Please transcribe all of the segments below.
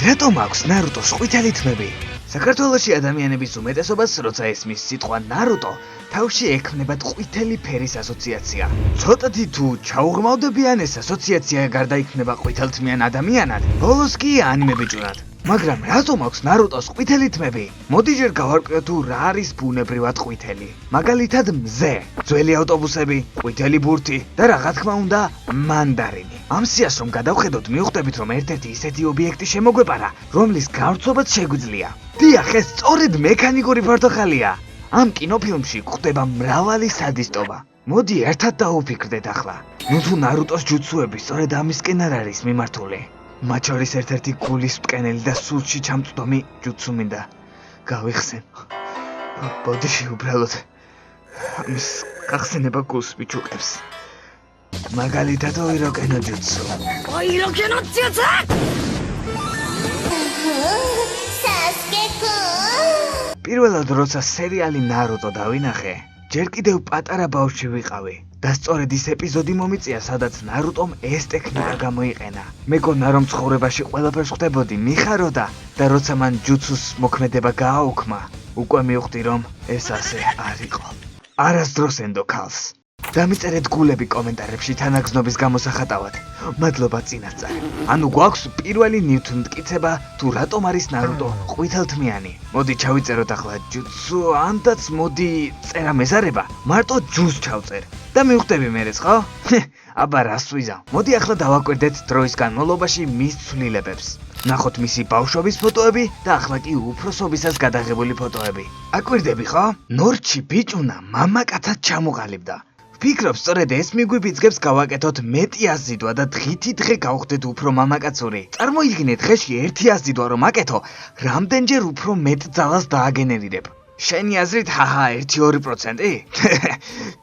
რატომ აქვს ნარუტოს ყვითელი თმები? საქართველოში ადამიანების უმეტესობას, როცა ესმის სიტყვა ნარუტო, თავში ექმნებათ ყვითელი ფერის ასოციაცია. ცოტათი თუ ჩაუღრმავდებიან ეს ასოციაცია გარდაიქმნება ყვითელთმიან ადამიანად, ბოლოს კი ანიმე ბიჭუნად. მაგრამ რატომ აქვს ნარუტოს ყვითელი თმები? მოდი ჯერ გავარკვიოთ თუ რა არის ბუნებრივად ყვითელი. მაგალითად მზე, ძველი ავტობუსები, ყვითელი ბურთი და რა თქმა უნდა მანდარინი. ამ სიას რომ გადავხედოთ, მივხვდებით რომ ერთ-ერთი ისეთი ობიექტი შემოგვეპარა, რომლის გავრცობაც შეგვიძლია. დიახ, ეს სწორედ მექანიკური პორტოხალია. ამ კინოფილმში გვხვდება მრავალი სადისტობა. მოდი ერთად დაუფიქრდეთ ახლა. ნუ თუ ნარუტოს ჯუცუები სწორედ ამისკენ არ არის მიმართული. მათ შორის ერთ-ერთი გულის მტკენელი და სულში ჩამწვდომი ჯუცუ მინდა გავიხსენ. ბოდიში უბრალოდ ამის გახსენება გულს მიჩუყებს. მაგალითად ოიროკენო ჯუცუ. ოიროკენო ჯუცუ? პირველად როცა სერიალი ნარუტო დავინახე, ჯერ კიდევ პატარა ბავშვი ვიყავი. და სწორედ ის ეპიზოდი მომიწია, სადაც ნარუტომ ეს ტექნიკა გამოიყენა. მეგონა რომ ცხოვრებაში ყველაფერს ხვდებოდი, მიხაროდა და როცა მან ჯუცუს მოქმედება გააუქმა, უკვე მივხვდი რომ ეს ასე არ იყო. არასდროს ენდო ქალს. დამიწერეთ გულები კომენტარებში თანაგზნობის გამოსახატავად. მადლობა წინასწარ. ანუ გვაქვს პირველი ნივთმტკიცება თუ რატომ არის ნარუტო ყვითელთმიანი. მოდი ჩავიწეროთ ახლა ჯუცუ, ანდაც მოდი წერა მეზარება, მარტო ჯუს ჩავწერ. და მივხვდები მერეც, ხო? აბა რას ვიზავ? მოდი ახლა დავაკვირდეთ დროის განმავლობაში მის ცვლილებებს. ნახოთ მისი ბავშვობის ფოტოები და ახლა კი უფროსობისას გადაღებული ფოტოები. აკვირდები, ხო? ნორჩი ბიჭუნა მამაკაცად ჩამოყალიბდა. ვფიქრობ, სწორედ ეს მიგვიბიძგებს გავაკეთოთ მეტი აზიდვა და დღითი დღე გავხდეთ უფრო მამაკაცური. წარმოიდგინეთ, დღეში ერთი აზიდვა რომ აკეთო, რამდენჯერ უფრო მეტ ძალას დააგენერირებ. შენი აზრით, ჰაჰა, 1-2%?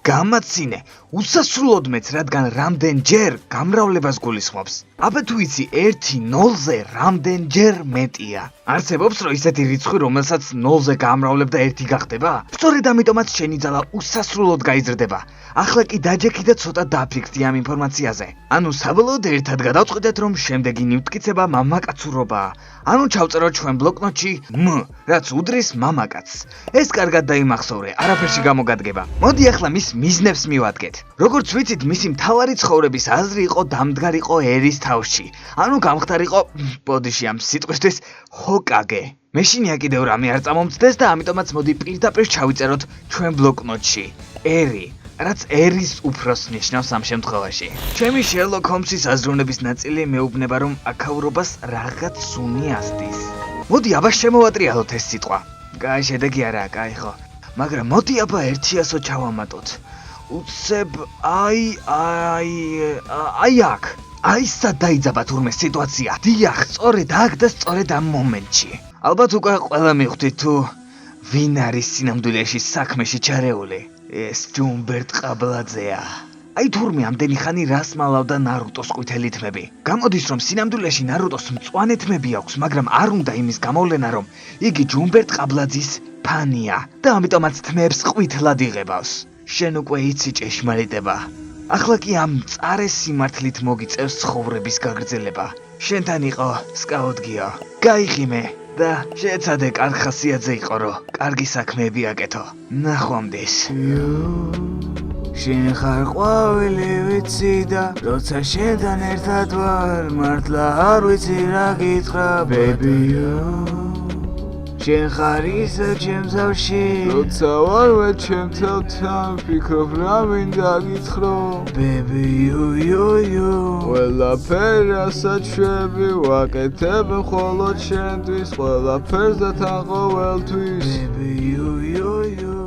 გამაცინე, უსასრულოდ მეც, რადგან რამდენჯერ გამრავლებას გულისხმობს. აბა თუ იცი 1-0-ზე რამდენჯერ მეტია. არსებობს რომ ისეთი რიცხვი, რომელსაც 0-ზე გამრავლებ და 1 გახდება? სწორედ ამიტომაც შენი ძალა უსასრულოდ გაიზრდება. ახლა კი დაჯექი და ცოტა დაფიქრდი ამ ინფორმაციაზე. ანუ საბოლოოდ ერთად გადავწყვეტეთ, რომ შემდეგი ნივთმტკიცება მამაკაცურობაა. ანუ ჩავწეროთ ჩვენ ბლოკნოტში მ, რაც უდრის მამაკაცს. ეს კარგად დაიმახსოვრე, არაფერში გამოგადგება. მოდი ახლა მის მიზნებს მივადგეთ. როგორც ვიცით, მისი მთავარი ცხოვრების აზრი იყო დამდგარიყო ერის თავში. ანუ გამხდარიყო, ბოდიში ამ სიტყვისთვის ჰოკაგე. მეშინია კიდევ რამე არ წამომწდეს და ამიტომაც მოდი პირდაპირ ჩავიწეროთ ჩვენ ბლოკნოტში. ერი, რაც ერის უფროს ნიშნავს ამ შემთხვევაში. ჩემი შერლოკ ჰოლმსის აზროვნების ნაწილი მეუბნება, რომ აქაურობას რაღაც სუნი ასდის. მოდი აბა შემოვატრიალოთ ეს სიტყვა. კაი, შედეგი არაა, კაი ხო. მაგრამ მოდი აბა 100-ო ჩავამატოთ. უცებ აი აქ. აი სად დაიძაბა თურმე სიტუაცია. დიახ, სწორედ აქ და სწორედ ამ მომენტში. ალბათ უკვე ყველა მივხვდით თუ ვინ არის სინამდვილეში საქმეში ჩარეული. ეს ჯუმბერტ ყაბლაძეა. აი თურმე ამდენი ხანი რას მალავდა ნარუტოს ყვითელი თმები. გამოდის რომ სინამდვილეში ნარუტოს მწვანე თმები აქვს, მაგრამ არ უნდა იმის გამოვლენა რომ იგი ჯუმბერტ ყაბლაძის ფანია და ამიტომაც თმებს ყვითლად იღებავს. შენ უკვე იცი ჭეშმარიტება. ახლა კი ამ მწარე სიმართლით მოგიწევს ცხოვრების გაგრძელება. შენთან იყო სკაუტ გიო. გაიხიმე და შეეცადე კარგ ხასიათზე იყო, რომ კარგი საქმეები აკეთო. ნახვამდის. შენ ხარ ყვავილი ვიცი და როცა შენთან ერთად ვარ, მართლა არ ვიცი რა გითხრა, baby you. შენ ხარ ისე ჩემ თავში, როცა ვარვე ჩემ თავთან, ვფიქრობ რა მინდა გითხრო, baby you. ყველაფერი რასაც შვები, ვაკეთებ მხოლოდ შენთვის, ყველაფერს და თან ყოველთვის, baby you.